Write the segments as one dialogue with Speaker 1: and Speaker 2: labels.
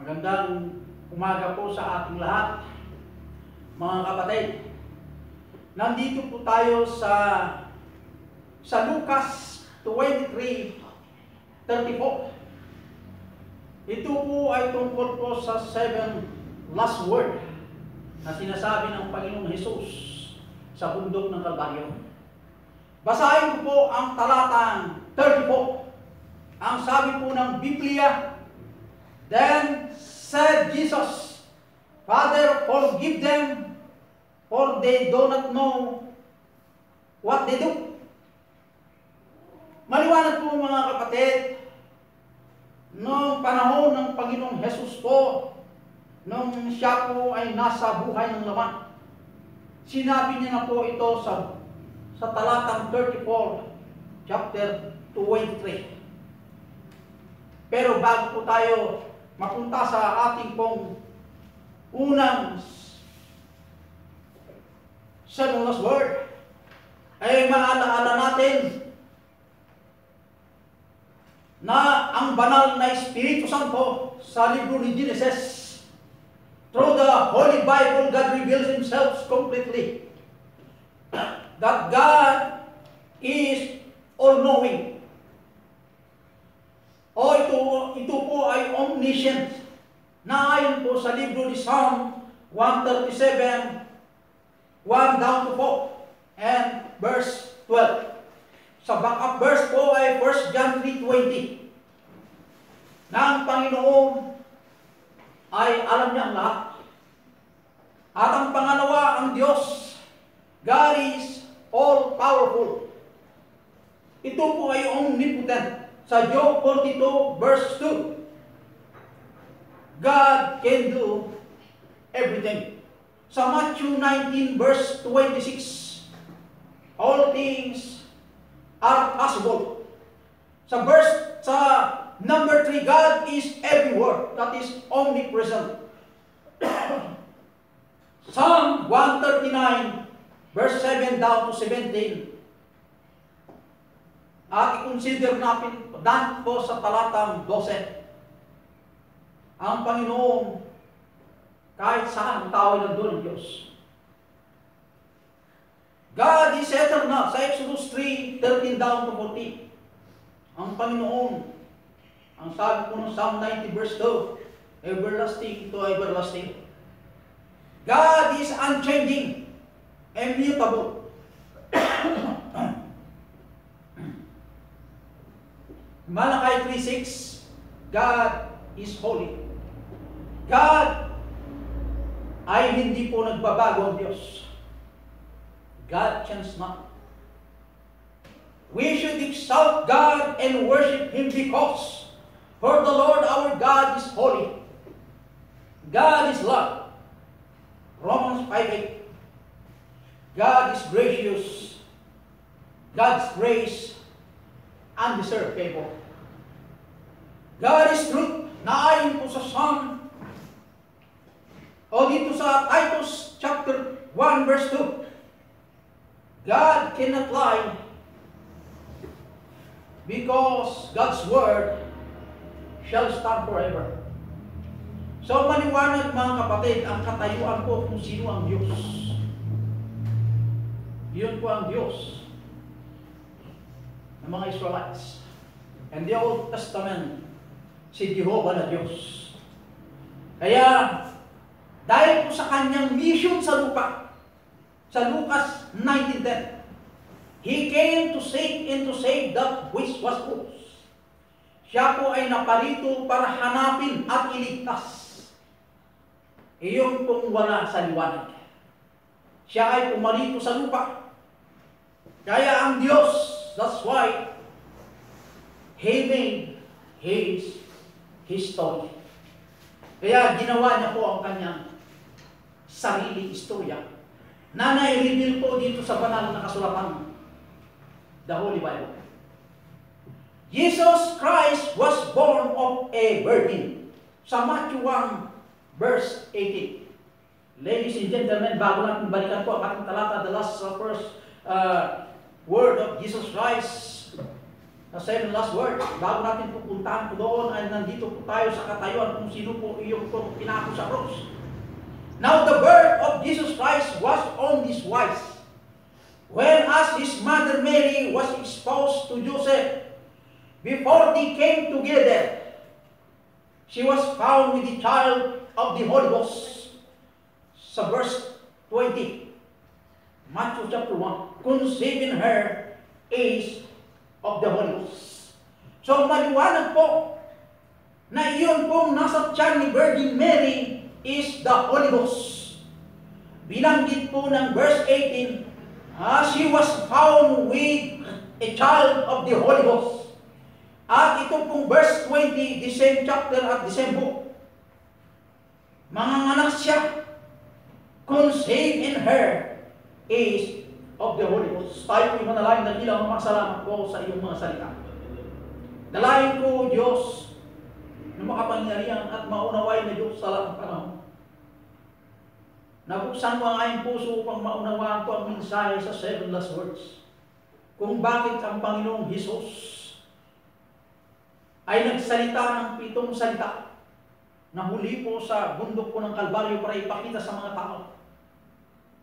Speaker 1: Magandang umaga po sa ating lahat, mga kapatid. Nandito po tayo sa Lucas 23:34. Ito po ay tungkol po sa 7 last word na sinasabi ng Panginoong Hesus sa bundok ng Kalbaryo. Basahin ko po ang talatang 34. Ang sabi po ng Biblia, "Then said Jesus, Father, forgive them, for they do not know what they do." Maliwanag po mga kapatid, noong panahon ng Panginoong Hesus po, nung siya po ay nasa buhay ng laman, sinabi niya na po ito sa talatang 34, chapter 23. Pero bago po tayo mapunta sa ating pong unang seven-last word, ay maalaala natin na ang banal na Espiritu Santo sa libro ni Genesis, through the Holy Bible, God reveals Himself completely. That God is all-knowing. Ito po ay omniscient, na ayon po sa libro ni Psalm 137, 1 down to 4, and verse 12. Sa backup verse po ay 1 John 3:20. Na ang Panginoon ay alam niya ang lahat. At ang pangalawa, ang Diyos, God is all-powerful. Ito po ay omnipotent. Sa Job 42 verse 2, God can do everything. Sa Matthew 19 verse 26, all things are possible. Sa number 3, God is everywhere. That is omnipresent. Psalm 139 verse 7 down to 17. At i-consider natin po sa talatang 12. Ang Panginoon, kahit saan ang tao ay nandun ang Diyos. God is eternal. Sa Exodus 3:13 down to 14. Ang Panginoon, ang sabi po ng Psalm 90 verse 2, everlasting to everlasting. God is unchanging, immutable. Malachi 3:6, God is holy. God ay hindi po nagbabago ang Diyos. God changes not. We should exalt God and worship Him because for the Lord our God is holy. God is love. Romans 5:8. God is gracious. God's grace undeserved favor. God is truth, na ayon po sa Psalm, o dito sa Titus chapter 1 verse 2. God cannot lie because God's word shall stand forever. So maliwanag mga kapatid, ang katayuan po kung sino ang Diyos. Yun po ang Diyos ng mga Israelites. And the Old Testament, si Jehovah na Diyos. Kaya, dahil po sa kanyang mission sa lupa, sa Lucas 19:10, He came to seek and to save that which was lost. Siya po ay naparito para hanapin at iligtas iyong pong wala sa liwanag. Siya ay pumarito sa lupa. Kaya ang Diyos, that's why He made His history. Kaya ginawa niya po ang kanyang sariling istorya na nai-reveal po dito sa banal na kasulatan, the Holy Bible. Jesus Christ was born of a virgin. Sa Matthew 1 verse 18. Ladies and gentlemen, bago natin balikan po ang ating talata, the last first word of Jesus Christ, Sa 7 last word, bago natin pupuntahan po doon, ay nandito po tayo sa katayuan kung sino po iyong pinako sa cross. Now the birth of Jesus Christ was on this wise. When as his mother Mary was exposed to Joseph, before they came together, she was found with the child of the Holy Ghost. Sa verse 20, Matthew chapter 1, conceiving her is of the Holy Ghost. So maliwanag po na iyon pong nasa tiyan ni Virgin Mary is the Holy Ghost. Binanggit po ng verse 18, she was found with a child of the Holy Ghost. At ito pong verse 20, the same chapter at the same book, manganganak siya, conceived in her is of the Holy Ghost. Tayo po'y manalangin na ilang masalamat po sa iyong mga salita. Dalayan ko, Diyos, na makapangyarihan at maunaway na Diyos sa lahat ng panahon. Nabuksan ko ang aking puso upang maunawaan ko ang mensahe sa 7 last words. Kung bakit ang Panginoong Hesus ay nagsalita ng 7 salita na huli po sa bundok po ng Kalbaryo para ipakita sa mga tao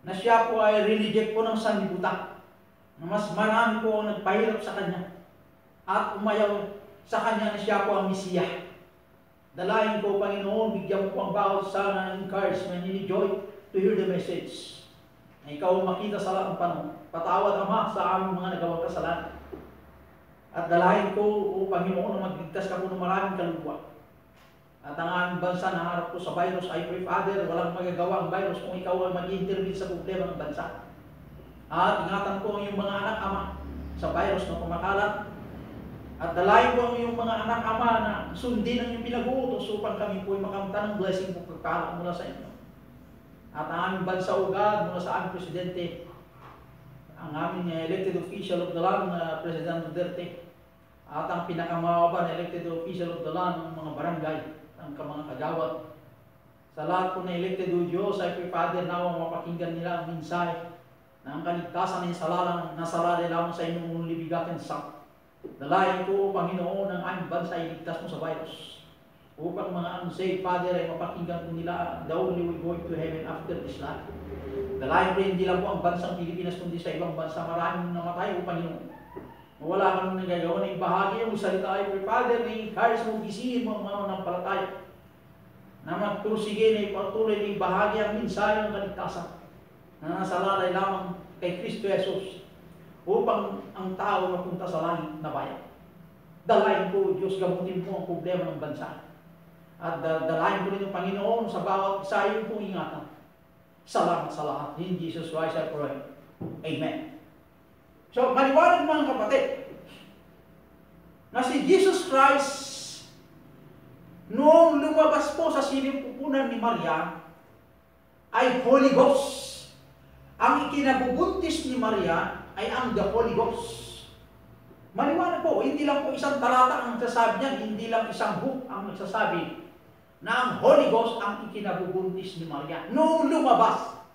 Speaker 1: na siya po ay rineject po ng sanlibutan, na mas marami po ang nagpahirap sa kanya at umayaw sa kanya na siya po ang Mesiya. Dalayan ko, Panginoon, bigyan mo po ang bawat sana ng encouragement ni Joy to hear the message. Na ikaw makita sa lahat ng panahon. Patawad, Ama, sa aming mga nagawang kasalanan. At dalayan ko, O Panginoon, na magligtas ka po ng maraming kaluluwa. At ang aming bansa na harap po sa virus, I pray, Father, walang magagawa ang virus kung ikaw ay mag-intervene sa problema ng bansa. At ingatan po ang iyong mga anak, Ama, sa virus na kumakalat. At dalayan po ang iyong mga anak, Ama, na sundin ang iyong pinag-uutos upang kami po ay makamta ng blessing po pagkakalak mula sa inyo. At ang aming bansa, O God, mula sa aming presidente, ang aming elected official of the land, President Duterte, at ang pinakamababa na elected official of the land, ng mga barangay, ang mga kagawad. Sa lahat po na elected o Diyos, I pray, Father, na mapakinggan nila ang mensahe na ang kaligtasan ay nasalala lamang sa inyong libigatin sa dalayan ko, Panginoon, ang aming bansa ay ligtas mo sa virus. Upang mga unsaved, Father, ay mapakinggan po nila the only way going to heaven after this life. Dalayan po hindi lang po ang bansang Pilipinas, kundi sa ibang bansa, maraming namatay, O Panginoon. Wala kang nagagawa na ibahagi yung salita ay pray, Father, na encourage mo, gisingin mo ang mga manampalataya na magtursige na ipatuloy na ibahagi ang mensahe ng kaligtasan na nasalalay lamang kay Kristo Jesus upang ang tao mapunta sa langit na bayan. Dalayan ko, Diyos, gamutin mo ang problema ng bansa. At dalayan ko rin yung Panginoon sa bawat isa yung pong ingatan. Salamat sa lahat. In Jesus Christ I pray. Amen. So, maliwanag mga kapatid, na si Jesus Christ, noong lumabas po sa sinipupunan ni Maria, ay Holy Ghost. Ang ikinabubuntis ni Maria ay ang the Holy Ghost. Maliwanag po, hindi lang po isang talata ang nagsasabi niyan, hindi lang isang book ang nagsasabi na ang Holy Ghost ang ikinabubuntis ni Maria. Noong lumabas,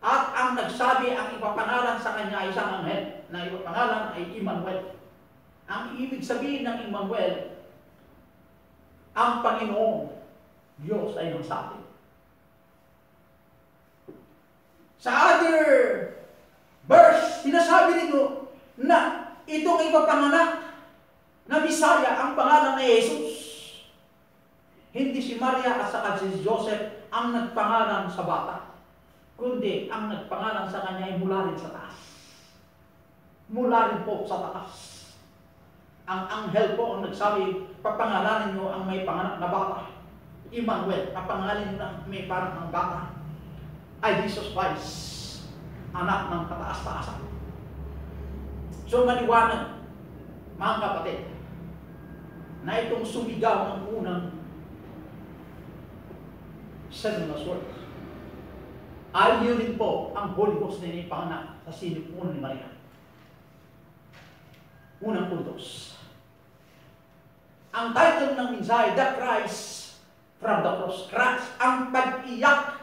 Speaker 1: at ang nagsabi, ang ipapangalan sa kanya ay isang anghel, na ipapangalan ay Emmanuel. Ang ibig sabihin ng Emmanuel, ang Panginoon, Diyos ay nagsabi. Sa other verse, sinasabi nito na itong ipapanganak na Bisaya, ang pangalan ni Jesus. Hindi si Maria at saka si Joseph ang nagpangalan sa bata, kundi ang nagpangalan sa kanya ay mula rin sa taas. Mula rin po sa taas. Ang anghel po ang nagsabi, papangalanin nyo ang may panganak na bata. Emmanuel, papangalan nyo ang may panganak ng bata ay Jesus Christ, anak ng kataas-taasan. So maliwanag, mga kapatid, na itong sumigaw ng unang 7 last words ay yun rin po ang Holy Ghost na inipanganak sa sinipunan ni Maria. Unang puntos. Ang title ng mensahe, The Christ from the Cross. Christ, ang pag-iyak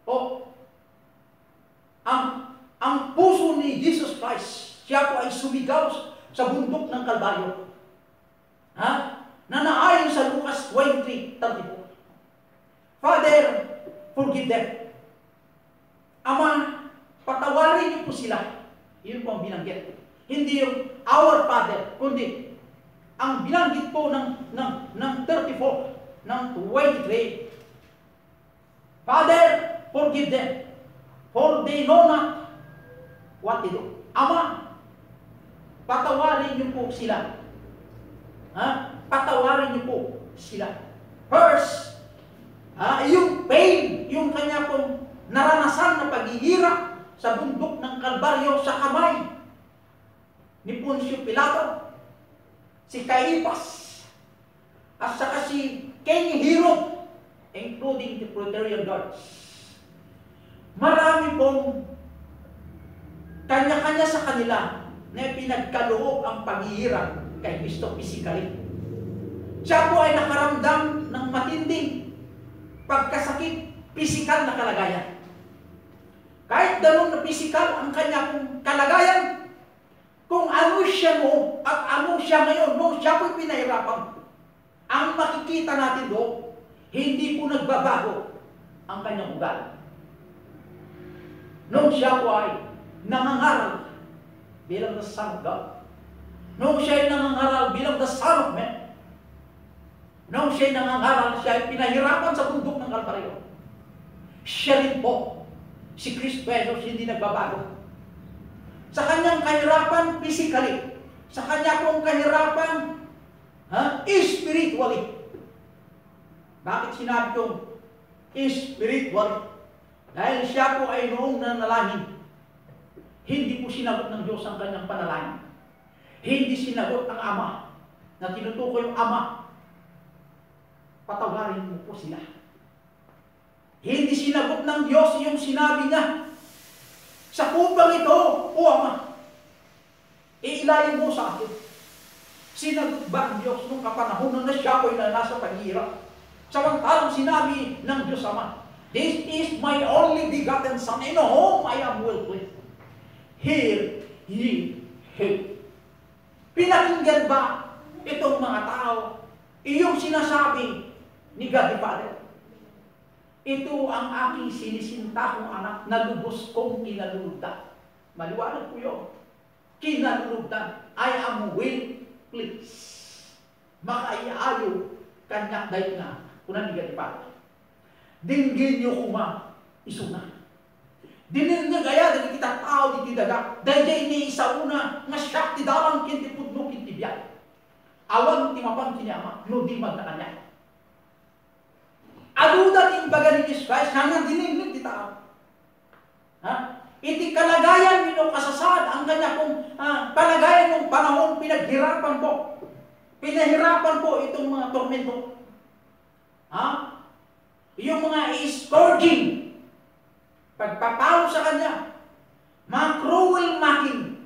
Speaker 1: o ang puso ni Jesus Christ. Siya po ay sumigaw sa bundok ng Kalbaryo. Ha? Na naayon sa Lucas 23:34. Father, forgive them. Ama, patawarin niyo po sila. Yun po ang binanggit. Hindi yung our Father, kundi ang binanggit po ng 34, ng 23. Father, forgive them, for they know not what they do. Ama, patawarin niyo po sila. Ha? Patawarin niyo po sila. First, yung pain, yung kanya pong naranasan na paghihirap sa bundok ng Kalbaryo sa kamay ni Poncio Pilato, si Caiaphas, at saka si King Herod, including the Praetorian Guards. Marami pong kanya-kanya sa kanila na pinagkaloob ang paghihirap kay Kristo physically. Siya po ay nakaramdam ng matinding pagkasakit, physical na kalagayan. Kahit ganun na physical ang kanya pong kalagayan, kung ano siya mo at ano siya ngayon, nung siya po'y pinahirapan, ang makikita natin doon, hindi po nagbabago ang kanyang ugali. Nung siya po ay nangangaral bilang the Son of God, nung siya ay nangangaral bilang the Son of Man, nung siya ay nangangaral, siya ay pinahirapan sa bundok ng Kalbaryo. Siya rin po, si Kristo Jesus, hindi nagbabago. Sa kanyang kahirapan physically, sa kanya pong kahirapan spiritually. Bakit sinabi kong spiritually? Dahil siya po ay noong nanalangin, hindi po sinagot ng Diyos ang kanyang panalangin. Hindi sinagot ang Ama, na tinutukoy yung Ama. Patawarin mo po sila. Hindi sinagot ng Diyos yung sinabi niya, sa kupang ito, o Ama, iilayo mo sa akin. Sinagot ba ang Diyos nung kapanahon na siya ko'y nasa paghihirap? Samantalang sinabi ng Diyos Ama, this is my only begotten Son, in whom I am well pleased. Hear ye him. Pinakinggan ba itong mga tao iyong sinasabi ni God the Father? Ito ang aking sinisinta kong anak na lubos kong kinalulugdan. Maliwanag po yun. Kinalulugdan. I am well pleased. Makaiayo kanyak dahil na kunan ni God the Father. Dinggin niyo kuma isuna. Dinin nga gaya dahil kita tao di daga. Dahil ni isa una nga siyak ti dalang kinti pudno kinti biyak. Awan ti mapang kiniyama no di magkakanya. Aduda ting baga ni Jesus Christ hanggang dinin ti tao. Iti kalagayan nino kasasad ang kanya kong palagayan ng panahon pinaghirapan po. Pinahirapan po itong mga tormento. Yung mga scourging, pagpapalo sa kanya, mga cruel mocking,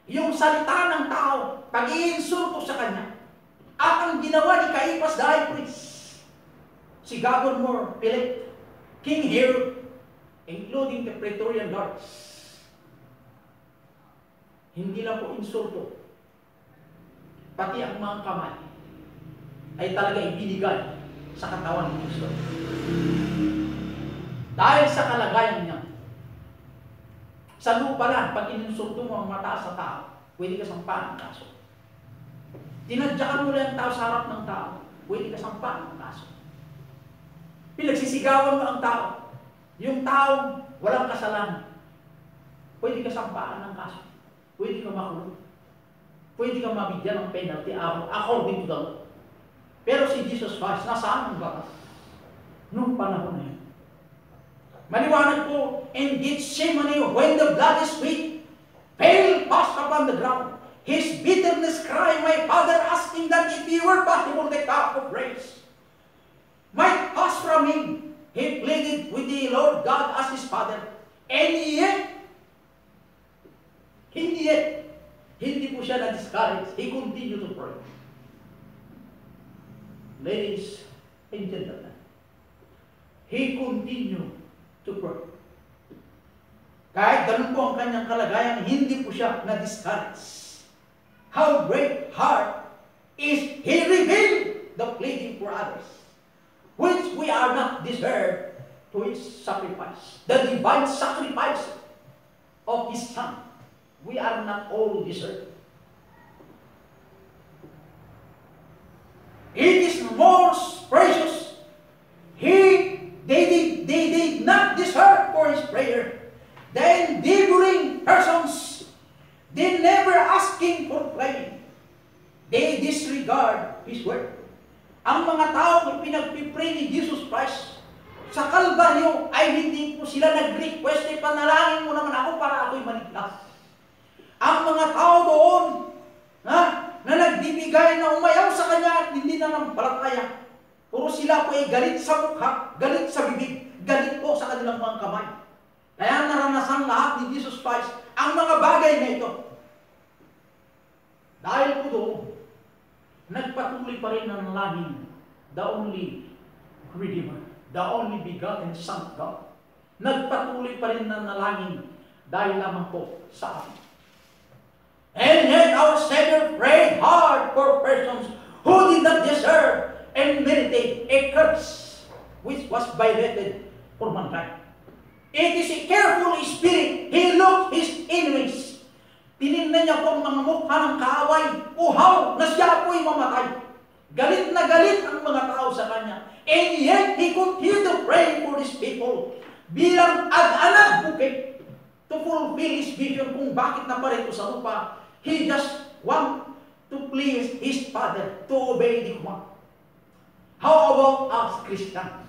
Speaker 1: yung salita ng tao, pag-iinsulto sa kanya. At ang ginawa ni Caiaphas the high priest, si Governor Philip, King Herod, including the Praetorian Guards, hindi lang po insulto, pati ang mga kamay ay talaga ibinigay sa katawan ni Kristo. Dahil sa kalagayan niya, sa lupa lang, pag ininsulto mo ang mataas sa tao, pwede ka sampahan ng kaso. Tinadyakan mo lang ang tao sa harap ng tao, pwede ka sampahan ng kaso. Pinagsisigawan mo ang tao, yung taong walang kasalanan, pwede ka sampahan ng kaso. Pwede ka makulong. Pwede ka mabigyan ng penalty according to the law. Pero si Jesus Christ, nasaan ang batas? Noong panahon na yun. Maliwanag po, in Gethsemane, when the blood is sweet, fell fast upon the ground. His bitterness cry, my Father, asking that if he were possible, the cup of grace might pass from him. He pleaded with the Lord God as his Father. And yet, hindi po siya na-discourage. He continued to pray. Ladies and gentlemen, he continued to pray. Kahit ganun po ang kanyang kalagayan, hindi po siya na-discourage. how great heart is He revealed the pleading for others, which we are not deserved to His sacrifice, the divine sacrifice of His Son. We are not all deserved. It is more precious. They did not deserve for His prayer. The endeavoring persons, they never asking for praying. They disregard His word. Ang mga taong pinagpipray ni Jesus Christ sa Kalbaryo ay hindi po sila nag-request, panalangin mo naman ako para ako'y maligtas. Ang mga tao doon na nagbibigay na umayaw sa Kanya at hindi na nampalataya, puro sila po ay galit sa mukha, galit sa bibig, galit po sa kanilang mga kamay. Kaya naranasan lahat ni Jesus Christ ang mga bagay na ito. Dahil po doon, nagpatuloy pa rin ng langin, the only Redeemer, the only begotten Son of God. Nagpatuloy pa rin ng nalangin dahil lamang po sa atin. And yet our Savior prayed hard for persons who did not deserve and meditate a curse which was violated for mankind. It is a careful spirit. He looked his enemies. Tinignan niya po ang mga mukha ng kaaway. Uhaw na siya po'y mamatay. Galit na galit ang mga tao sa kanya. And yet, he continued to pray for his people bilang ad-anak bukid to fulfill his vision kung bakit naparito sa lupa. He just want to please his Father, to obey the command. How about us Christians?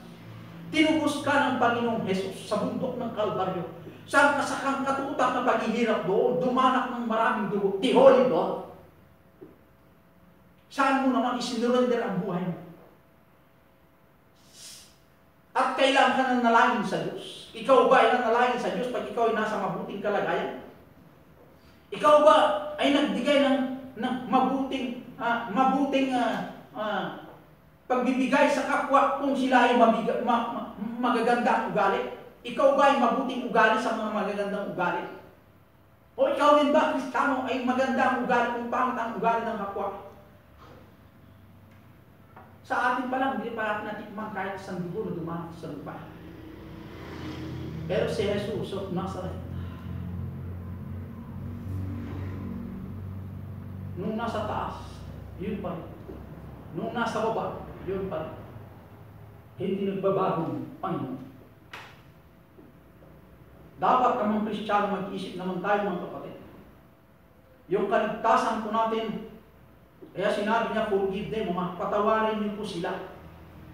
Speaker 1: Tinubos ka ng Panginoong Jesus sa bundok ng Kalbaryo. Saan ka sa katutak na paghihirap doon, dumanak ng maraming dugo, the Holy Blood. Saan mo naman isinurrender ang buhay mo? At kailangan ka ng nalangin sa Diyos. Ikaw ba ay nanalangin sa Diyos pag ikaw ay nasa mabuting kalagayan? Ikaw ba ay nagbigay ng mabuting pagbibigay sa kapwa kung sila ay magaganda ang ugali? Ikaw ba ay mabuting ugali sa mga magagandang ugali? O ikaw din ba, Kristiyano, ay maganda ang ugali kung pangit ang ugali ng kapwa? Sa atin pa lang, hindi pa natin natikman kahit isang dugo na dumanak sa lupa. Pero si Jesus of Nazareth, nung nasa taas, yun pa rin. Nung nasa baba, yun pa rin. Hindi nagbabagong Panginoon. Dapat kamang Kristiyano mag-isip naman tayo mga kapatid. Yung kaligtasan po natin, kaya sinabi niya, forgive them, patawarin niyo po sila.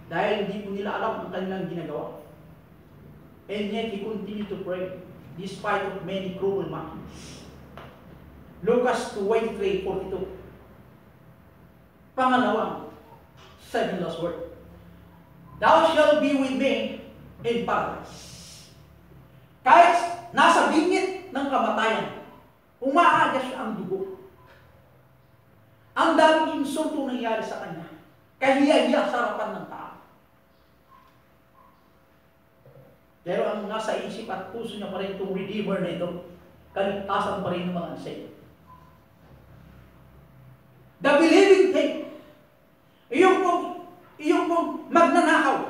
Speaker 1: Dahil hindi po nila alam ang kanilang ginagawa. And yet, he continued to pray, despite of many cruel mockings. Lucas 23:42. Pangalawang, 7 last word. Thou shalt be with me in paradise. Kahit nasa bingit ng kamatayan, umaagas ang dugo. Ang daming insulto nangyari sa kanya. Kahiya-hiya sa harapan ng tao. Pero ang nasa isip at puso niya pa rin itong Redeemer na ito, kaligtasan pa rin ng mga unsaved. The believing thing, iyong pong magnanakaw,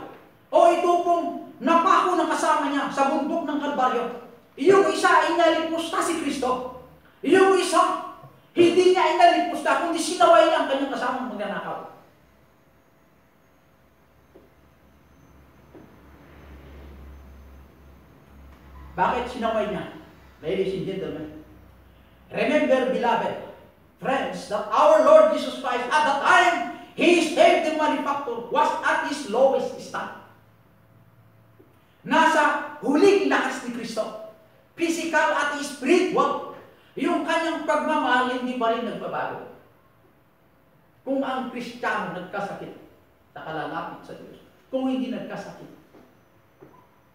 Speaker 1: o ito pong napako ng kasama niya sa bundok ng Kalbaryo. Iyong isa ay nalipusta si Kristo. Iyong isa, hindi niya ay nalipusta, kundi sinaway niya ang kanyang kasamang magnanakaw. Bakit sinaway niya? Ladies and gentlemen, remember, beloved friends, that our Lord Jesus Christ, at the time He saved the malefactor, was at His lowest stand. Nasa huling lakas ni Kristo. Physical at spiritual. Yung kanyang pagmamahal hindi pa rin nagbabago. Kung ang Kristiyano nagkasakit, nakalalapit sa Diyos. Kung hindi nagkasakit,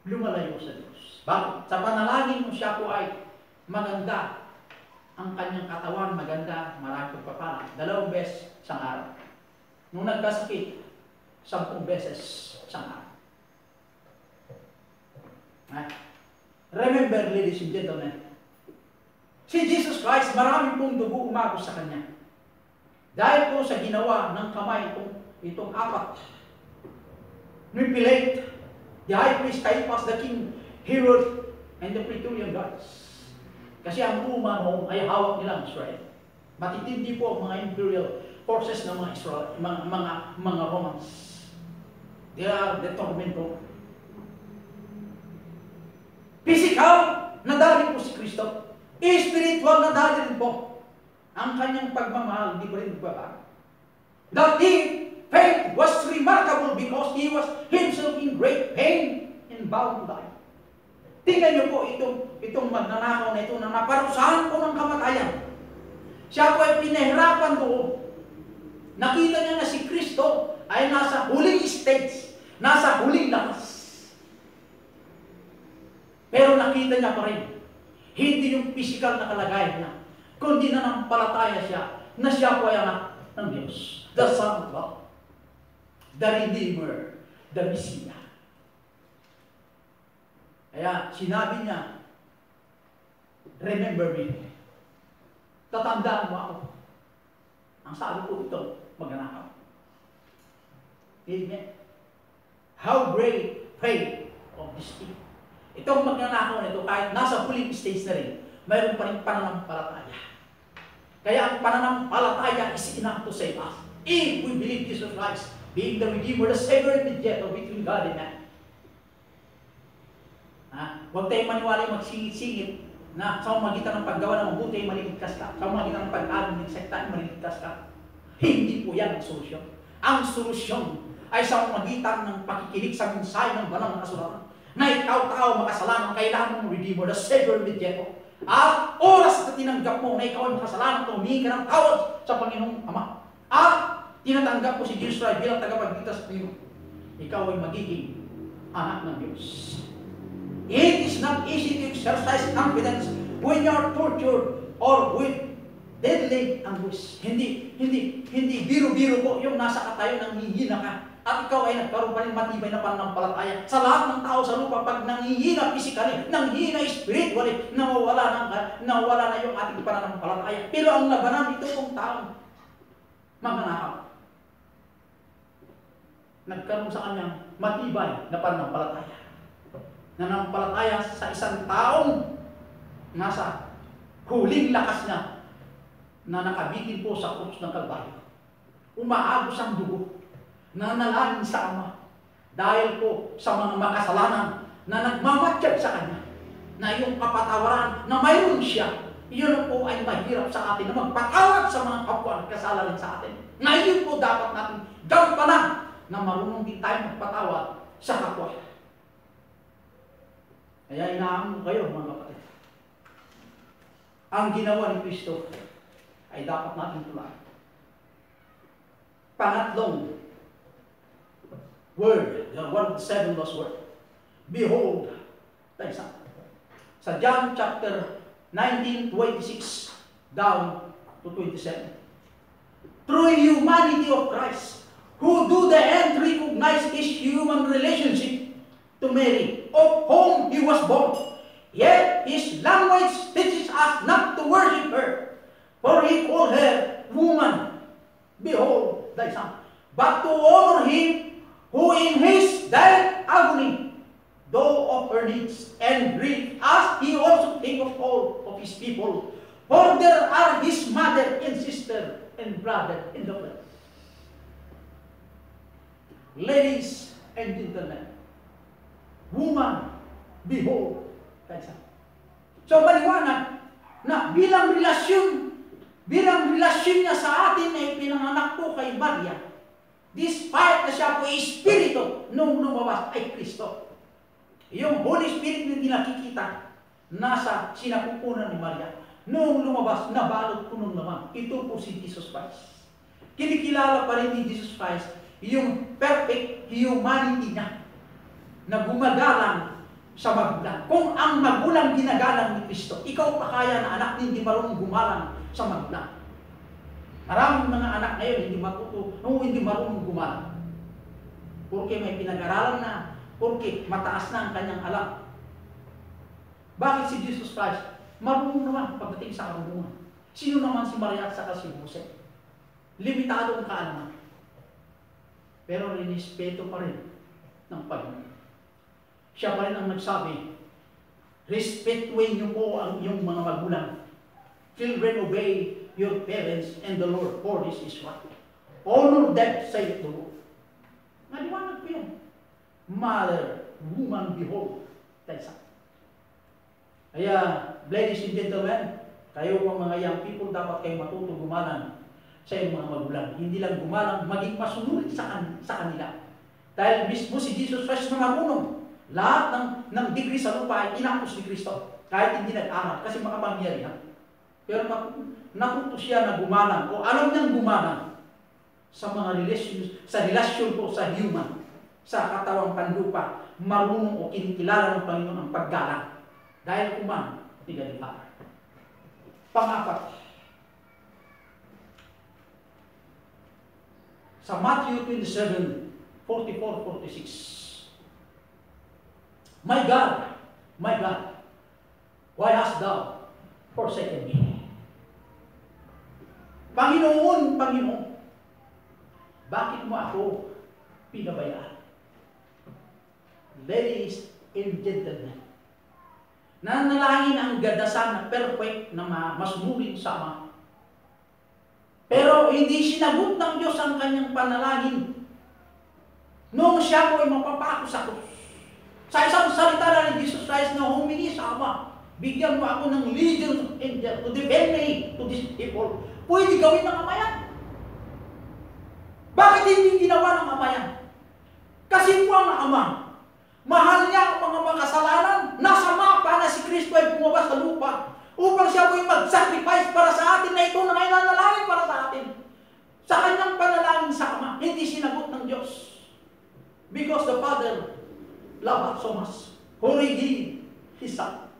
Speaker 1: lumalayo sa Diyos. Bakit? Sa panalangin mo siya po ay maganda. Ang kanyang katawan maganda, maraming pagpapala. 2 beses isang araw. Nung nagkasakit, 10 beses isang araw. Remember, ladies and gentlemen, si Jesus Christ, maraming pong dugo umagos sa Kanya. Dahil po sa ginawa ng kamay itong apat, ni Pilate, the high priest, Caiaphas, the king, Herod, and the Praetorian guards. Kasi ang Roma noon ay hawak nilang Israel. Matitindi po ang mga imperial forces ng mga Israel, mga Romans. They are the tormentor. Physical, nadali po si Kristo. Spiritual, nadali rin po. Ang kanyang pagmamahal, hindi pa rin nagbabago. That faith was remarkable because he was himself in great pain and bound to die. Tingnan niyo po itong magnanakaw na ito na naparusahan po ng kamatayan. Siya po ay pinahirapan doon. Nakita niya na si Kristo ay nasa huling stage, nasa huling lakas. Pero nakita niya pa rin, hindi yung physical na kalagayan niya, kundi nanampalataya siya na siya po ay anak ng Diyos, the Son of God, the Redeemer, the Messiah. Kaya sinabi niya, remember me. Tatandaan mo ako. Ang sabi ko ito, magnanakaw. Amen. How great faith of this king. Itong magnanakaw na ito, kahit nasa huling stage na rin, mayroon pa rin pananampalataya. Kaya ang pananampalataya is enough to save us. If we believe Jesus Christ, being the Redeemer, the Savior, and mediator between God and man. Huwag tayong maniwala yung magsingit-singit na sa magitan ng paggawa ng mabuti ay maliligtas ka. Sa magitan ng pag-alam ng sekta ay maliligtas ka. Hindi po yan ang solusyon. Ang solusyon ay sa magitan ng pakikinig sa mensahe ng banal na kasulatan na ikaw tao makasalanan, kailangan mong Redeemer, the Savior, mediator. At oras na tinanggap mo na ikaw ay makasalanan, humingi ka ng tawad sa Panginoong Ama. At tinatanggap mo si Jesus Christ bilang tagapagligtas sa Panginoon, ikaw ay magiging anak ng Diyos. It is not easy to exercise confidence when you are tortured or with deadly anguish. Hindi biro-biro po yung nasa katayo nang hihina ka at ikaw ay nagkaroon pa rin matibay na pananampalataya. Sa lahat ng tao sa lupa, pag nanghihina physically, nanghihina spiritually, nawawala na yung ating pananampalataya. Pero ang labanan ito kung taong magnanakaw, nagkaroon sa kanyang matibay na pananampalataya. Nanampalataya sa isang taong nasa huling lakas niya na nakabitin po sa krus ng Kalbaryo. Umaagos ang dugo, nanalangin sa Ama dahil po sa mga makasalanan na nagmamatsyag sa Kanya na yung kapatawaran na mayroon siya, iyon po ay mahirap sa atin na magpatawad sa mga kapwa kasalanan sa atin. Ngayon po dapat natin gampanan na marunong din tayo magpatawad sa kapwa. Kaya inaamon kayo mga kapatid. Ang ginawa ni Kristo ay dapat natin tularan. Pangatlong word, the one of the 7 lost word. Behold, thy son. Sa John chapter 19:26 down to 27. Through humanity of Christ, who do the end recognize his human relationship to Mary, of whom he was born. Yet his language teaches us not to worship her, for he called her woman, behold thy son, but to honor him who in his death agony, though of her needs and grief, as he also think of all of his people, for there are his mother and sister and brother in the flesh. Ladies and gentlemen, woman, behold thy son. So maliwanag na bilang relasyon niya sa atin ay pinanganak po kay Maria, despite na siya po ay espiritu nung lumabas ay Kristo. Yung Holy Spirit na nakikita nasa sinapupunan ni Maria, nung lumabas, nabalot po nung naman. Ito po si Jesus Christ. Kinikilala pa rin ni Jesus Christ yung perfect humanity niya na gumagalang sa magulang. Kung ang magulang ginagalang ni Kristo, ikaw pa kaya na anak hindi marunong gumalang sa magulang. Maraming mga anak ngayon hindi marunong gumalang. Porque may pinag-aralan na, porque mataas na ang kanyang alam. Bakit si Jesus Christ? Marunong naman pagdating sa karunungan. Sino naman si Maria at saka si Jose? Limitado ang kaalaman. Pero rinespeto pa rin ng Panginoon. Siya pa rin ang nagsabi, respetuin niyo po ang iyong mga magulang. Children, obey your parents and the Lord, for this is right. Honor them, saith the Lord. Maliwanag po yan. Mother, woman, behold, thy son. Kaya, ladies and gentlemen, kayo mga young people, dapat kayo matuto gumalang sa iyong mga magulang. Hindi lang gumalang, maging masunod sa kanila. Dahil mismo si Jesus Christ na marunong. Lahat ng degree sa lupa ay inangkos ni Kristo. Kahit hindi nag-aral, kasi makapangyarihan. Pero natuto siya na gumalang, o alam niyang gumalang sa mga relasyon po sa human, sa katawang panlupa, marunong o kinikilala ng Panginoon ang paggalang. Dahil kuman, ni God the Father. Pang-apat, sa Matthew 27, 44-46. My God, why hast thou forsaken me? Panginoon, bakit mo ako pinabayaan? Ladies and gentlemen, nanalangin ang gadasan na perfect na masunurin sa Ama. Pero hindi sinagot ng Diyos ang kanyang panalangin noong siya po ay mapapako sa krus. Sa isang salita na ni Jesus Christ na humingi sa Ama, bigyan mo ako ng legions of angels to defend me to these people. Pwede gawin ng Ama yan. Bakit hindi ginawa ng Ama yan? Kasi po ang Ama, mahal niya ang mga makasalanan. Nasa mapa na si Kristo ay bumaba sa lupa upang siya po ay mag-sacrifice para sa atin na ito na ngayon nanalangin para sa atin. Sa kanyang panalangin sa Ama, hindi sinagot ng Diyos. Because the Father loved us so much, who gave His Son.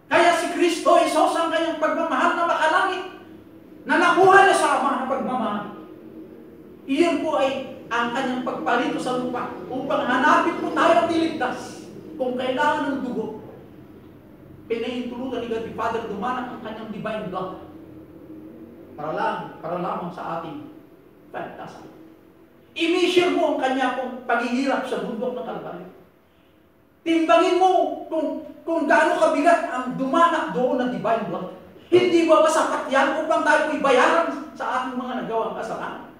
Speaker 1: Kaya si Kristo isos ang kanyang pagmamahal na makalangit na nakuha niya sa Ama na pagmamahal. Iyon po ay ang kanyang pagparito sa lupa upang hanapin po tayo at iligtas kung kailangan ng dugo. Pinahintulutan ni God the Father dumanak ang kanyang divine blood para lamang sa ating kaligtasan. I-measure mo ang kanya pong paghihirap sa bundok ng Kalbaryo. Timbangin mo kung gaano kabigat ang dumanak doon ng divine blood. Hindi ba sapat yan upang tayo ibayaran sa ating mga nagawang kasalanan?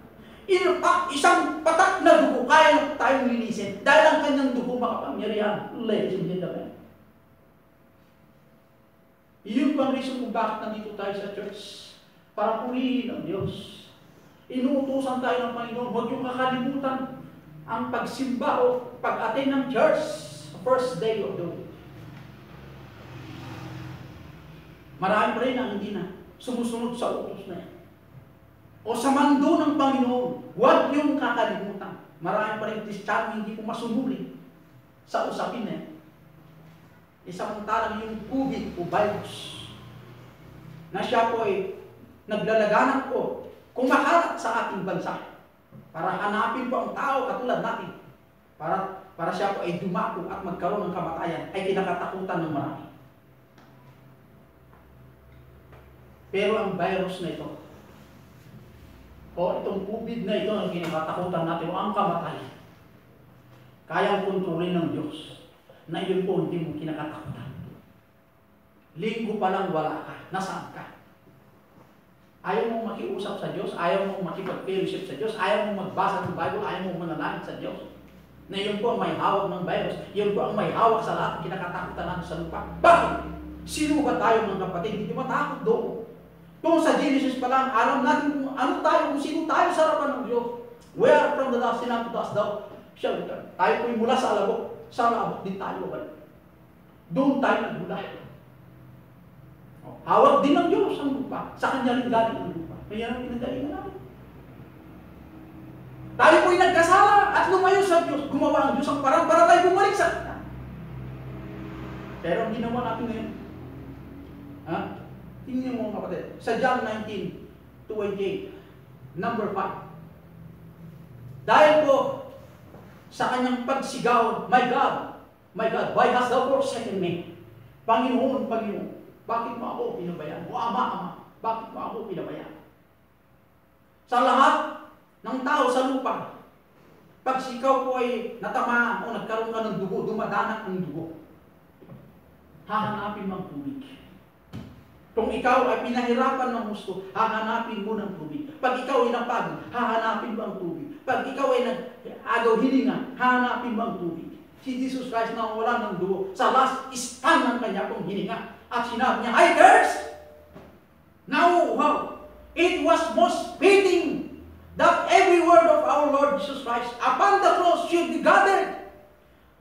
Speaker 1: Isang patak na dugo kaya tayong linisin dahil ang kanyang dugo makapangyarihan. Ladies and gentlemen. Iyon bang reason kung bakit nandito tayo sa church? Para purihin ang Diyos. Inuutusan tayo ng Panginoon, huwag yung kakalimutan ang pagsimba o pag-attend ng church first day of the week. Marami pa rin ang hindi na sumusunod sa utos na yan. O sa mando ng Panginoon, huwag yung kakalimutan. Marami pa rin Kristiyano hindi po masunuli sa usapin na yan. Isamantalang yung COVID o virus na siya po ay naglalaganap po kumakalat sa ating bansa para hanapin po ang tao katulad natin para siya po ay dumako at magkaroon ng kamatayan ay kinakatakutan ng marami. Pero ang virus na ito o itong COVID na ito ang kinakatakutan natin o ang kamatayan kayang kontrolin ng Diyos na yun po hindi mo kinakatakutan. Linggo pa lang wala ka, nasaan ka? Ayaw mong makiusap sa Diyos, ayaw mong makipag-fellowship sa Diyos, ayaw mong magbasa ng Bible, ayaw mong manalangin sa Diyos. Na yun po ang may hawak ng virus, yun po ang may hawak sa lahat ng kinakatakutan natin sa lupa. Bakit? Sino ba tayo mga kapatid? Hindi matakot doon. Kung sa Genesis pa lang, alam natin kung ano tayo, kung sino tayo sa harapan ng Diyos. Where from the dust, to dust thou shall return. Tayo po'y mula sa alabok, sa alabok din tayo. Doon tayo nagmula. Hawak din ng Diyos ang lupa. Sa Kanya rin galing ang lupa. Kaya ang pinagalingan natin. Tayo po'y nagkasala at lumayo sa Diyos. Gumawa ang Diyos ang parang para tayo bumalik sa Kanya. Pero ang ginawa natin ngayon, tingnan mo mga kapatid, sa John 19:28, number 5. Dahil po sa Kanyang pagsigaw, My God, why hast thou forsaken me? Panginoon, bakit mo ako pinabayaan? O Ama, bakit mo ako pinabayaan? sa lahat ng tao sa lupa. Pag ikaw po ay natamaan o nagkaroon ka ng dugo, dumadanak ng dugo, hahanapin mo ang tubig. Kung ikaw ay pinahirapan ng gusto, hahanapin mo ng tubig. Pag ikaw ay napagod, hahanapin mo ang tubig. Pag ikaw ay nag-agaw hilinga, hahanapin mo ang tubig. Si Jesus Christ na wala ng dugo, sa last stand ng kanya pong hininga. At sinabi niya, "Hikers, now, wow, it was most fitting that every word of our Lord Jesus Christ upon the cross should be gathered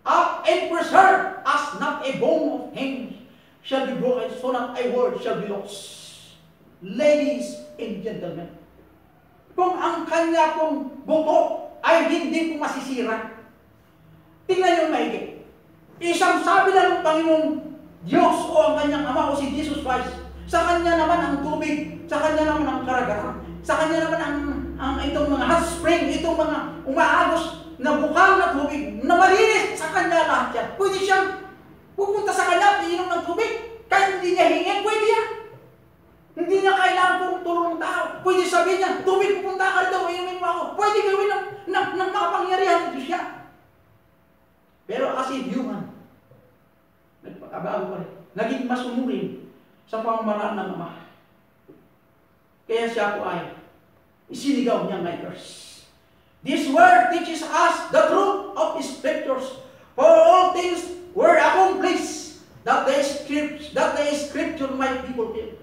Speaker 1: up and preserved, as not a bone of him shall be broken, so not a word shall be lost." Ladies and gentlemen, kung ang kanya pong buto ay hindi po masisira, tingnan yung maigi. Isang sabi lang ng Panginoong Diyos o ang kanyang Ama o si Jesus Christ, sa kanya naman ang tubig, sa kanya naman ang karagatan, sa kanya naman ang itong mga hot spring, itong mga umaagos na bukal na tubig, na malinis, sa kanya lahat yan. Pwede siyang pupunta sa kanya at iinom ng tubig, kahit hindi niya hingin, pwede yan. Hindi niya kailangan pong tulong ng tao. Pwede sabihin niya, "Tubig, pupunta ka rito, inumin mo ako." Pwede gawin ng makapangyarihan ito siya. Pero as in human, nagpakabago pa rin. Naging masunurin sa pamamaraan ng Ama. Kaya siya po ay isinigaw niya ng curse. This word teaches us the truth of the Scriptures. For all things were accomplished, that the Scripture might be fulfilled.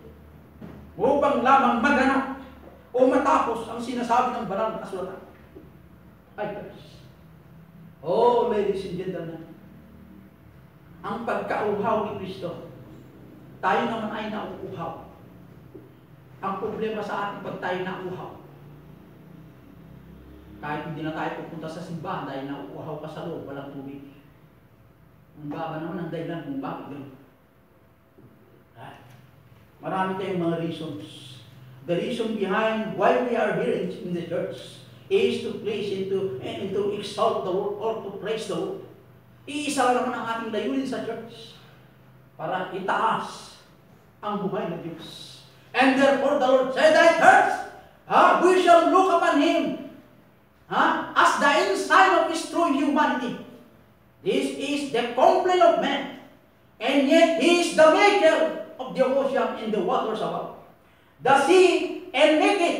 Speaker 1: Upang lamang maganap o matapos ang sinasabi ng banal na kasulatan. Hikers. Oh, ladies and gentlemen, ang pagkauhaw ni Kristo, tayo naman ay nauuhaw. Ang problema sa ating pag tayo nauuhaw, kahit hindi na tayo pupunta sa simbahan dahil nauuhaw ka sa loob, walang tubig. Ang baba naman ang dahilan kung bakit gano'n. Marami tayong mga reasons. The reason behind why we are here in the church is to praise and to exalt the Lord or to praise the Lord. Iisa lang naman ang ating layunin sa church para itaas ang buhay ng Diyos. And therefore the Lord said, "Hikers, we shall look upon Him as the ensign of His true humanity. This is the complaint of man, and yet He is the maker of the ocean and the waters above, the sea and make it,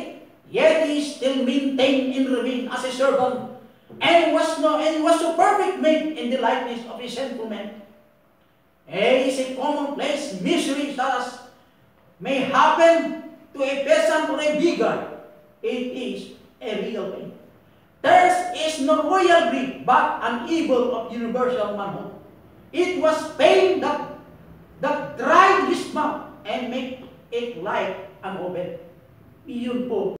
Speaker 1: yet He still maintained and remained as a servant, and was so perfect made in the likeness of His sinful man. It is a commonplace misery such as may happen to a peasant or a beggar. It is a real pain. There is no royal grief, but an evil of universal manhood. It was pain that dried his mouth and make it like an oven." Iyon po